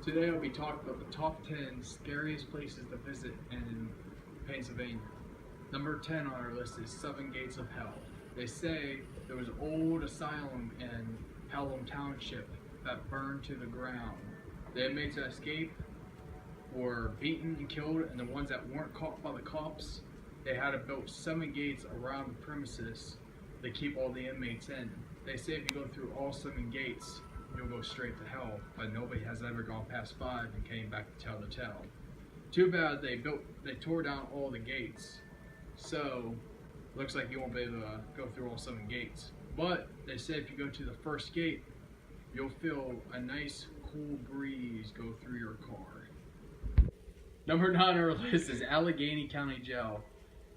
Today I'll be talking about the top 10 scariest places to visit in Pennsylvania. Number 10 on our list is Seven Gates of Hell. They say there was an old asylum in Pelham Township that burned to the ground. The inmates that escaped were beaten and killed, and the ones that weren't caught by the cops, they had to build 7 gates around the premises to keep all the inmates in. They say if you go through all 7 gates, you'll go straight to hell, but nobody has ever gone past 5 and came back to tell the tale. Too bad they tore down all the gates, so looks like you won't be able to go through all 7 gates. But they say if you go to the first gate, you'll feel a nice cool breeze go through your car. Number 9 on our list is Allegheny County Jail.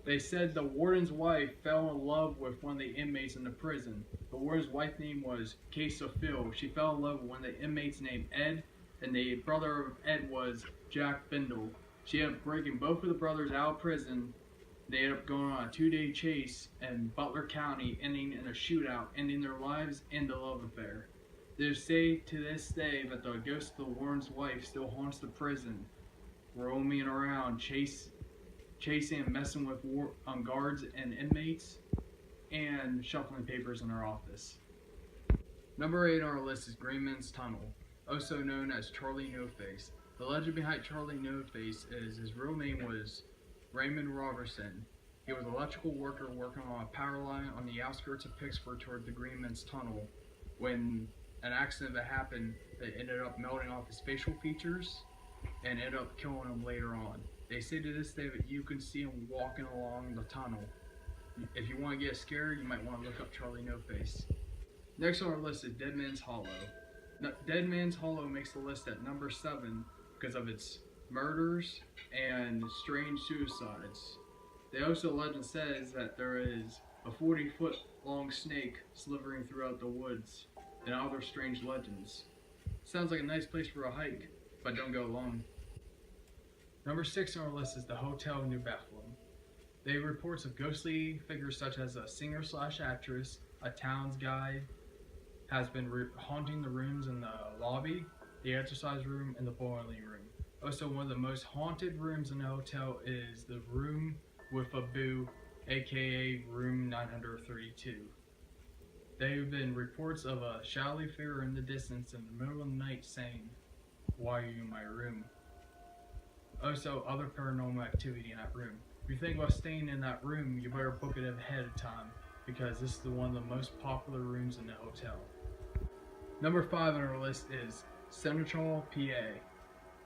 They said the warden's wife fell in love with one of the inmates in the prison. The warden's wife's name was Case of Phil. She fell in love with one of the inmates named Ed, and the brother of Ed was Jack Bindle. She ended up breaking both of the brothers out of prison. They ended up going on a 2-day chase in Butler County, ending in a shootout, ending their lives and the love affair. They say to this day that the ghost of the warden's wife still haunts the prison, roaming around, chasing and messing with guards and inmates, and shuffling papers in their office. Number 8 on our list is Greenman's Tunnel, also known as Charlie No Face. The legend behind Charlie No Face is his real name was Raymond Robertson. He was an electrical worker working on a power line on the outskirts of Pittsburgh toward the Greenman's Tunnel. When an accident that happened, that ended up melting off his facial features and ended up killing him later on. They say to this day that you can see him walking along the tunnel. If you want to get scared, you might want to look up Charlie No Face. Next on our list is Dead Man's Hollow. Dead Man's Hollow makes the list at number 7 because of its murders and strange suicides. The legend says that there is a 40-foot long snake slithering throughout the woods and other strange legends. Sounds like a nice place for a hike, but don't go alone. Number 6 on our list is the Hotel New Bethlehem. They have reports of ghostly figures such as a singer/actress, a town's guide, has been haunting the rooms in the lobby, the exercise room, and the boiling room. Also, one of the most haunted rooms in the hotel is the room with a boo, aka room 932. There have been reports of a shadowy figure in the distance in the middle of the night saying, "Why are you in my room?" Also, other paranormal activity in that room. If you think about staying in that room, you better book it ahead of time because this is one of the most popular rooms in the hotel. Number 5 on our list is Central PA.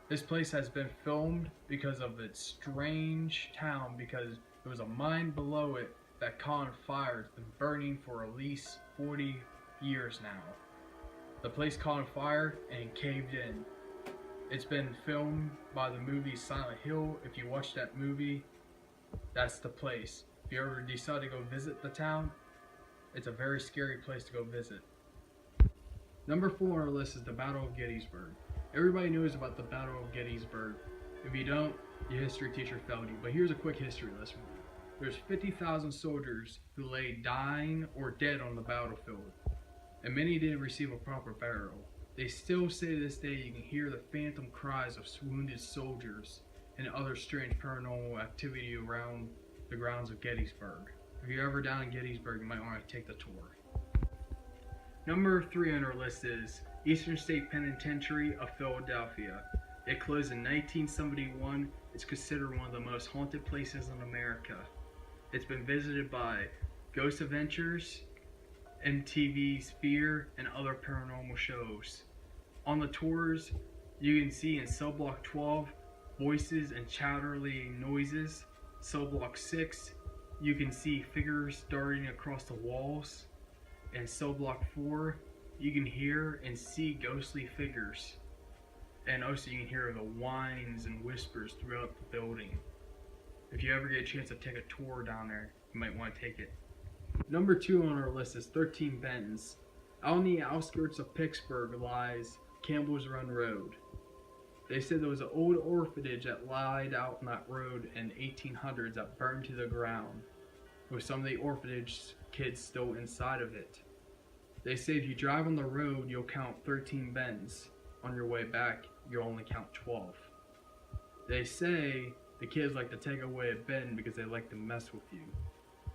This place has been filmed because of its strange town, because there was a mine below it that caught on fire. It's been burning for at least 40 years now. The place caught on fire and caved in. It's been filmed by the movie Silent Hill. If you watch that movie, that's the place. If you ever decide to go visit the town, it's a very scary place to go visit. Number 4 on our list is the Battle of Gettysburg. Everybody knows about the Battle of Gettysburg. If you don't, your history teacher failed you. But here's a quick history lesson. There's 50,000 soldiers who lay dying or dead on the battlefield, and many didn't receive a proper burial. They still say to this day you can hear the phantom cries of wounded soldiers and other strange paranormal activity around the grounds of Gettysburg. If you're ever down in Gettysburg, you might want to take the tour. Number 3 on our list is Eastern State Penitentiary of Philadelphia. It closed in 1971. It's considered one of the most haunted places in America. It's been visited by Ghost Adventures, MTV's Fear, and other paranormal shows. On the tours, you can see in cell block 12, voices and chatterly noises. Cell block 6, you can see figures darting across the walls. And cell block 4, you can hear and see ghostly figures. And also you can hear the whines and whispers throughout the building. If you ever get a chance to take a tour down there, you might want to take it. Number 2 on our list is 13 Bends. Out on the outskirts of Pittsburgh lies Campbell's Run Road. They said there was an old orphanage that lied out on that road in the 1800s that burned to the ground, with some of the orphanage kids still inside of it. They say if you drive on the road, you'll count 13 bends. on your way back, you'll only count 12. They say the kids like to take away a bin because they like to mess with you.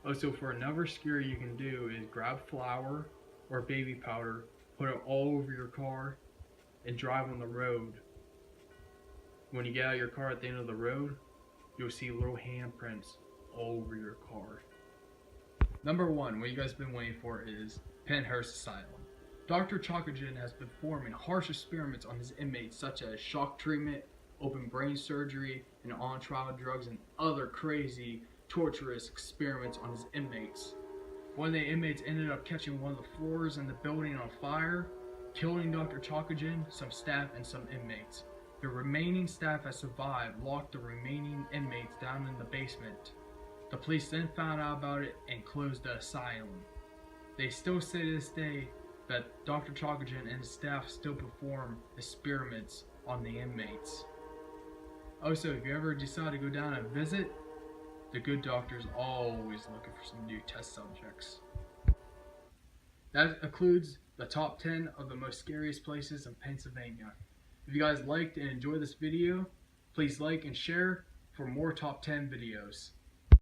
Also, for another scare you can do is grab flour or baby powder, put it all over your car, and drive on the road. When you get out of your car at the end of the road, you'll see little handprints all over your car. Number 1, what you guys have been waiting for, is Pennhurst Asylum. Dr. Chokogen has been performing harsh experiments on his inmates, such as shock treatment, open brain surgery, and on-trial drugs, and other crazy, torturous experiments on his inmates. One of the inmates ended up catching one of the floors in the building on fire, killing Dr. Chokogen, some staff, and some inmates. The remaining staff that survived locked the remaining inmates down in the basement. The police then found out about it and closed the asylum. They still say to this day that Dr. Chokogen and his staff still perform experiments on the inmates. Also, if you ever decide to go down and visit, the good doctor's always looking for some new test subjects. That includes the top 10 of the most scariest places in Pennsylvania. If you guys liked and enjoyed this video, please like and share for more top 10 videos.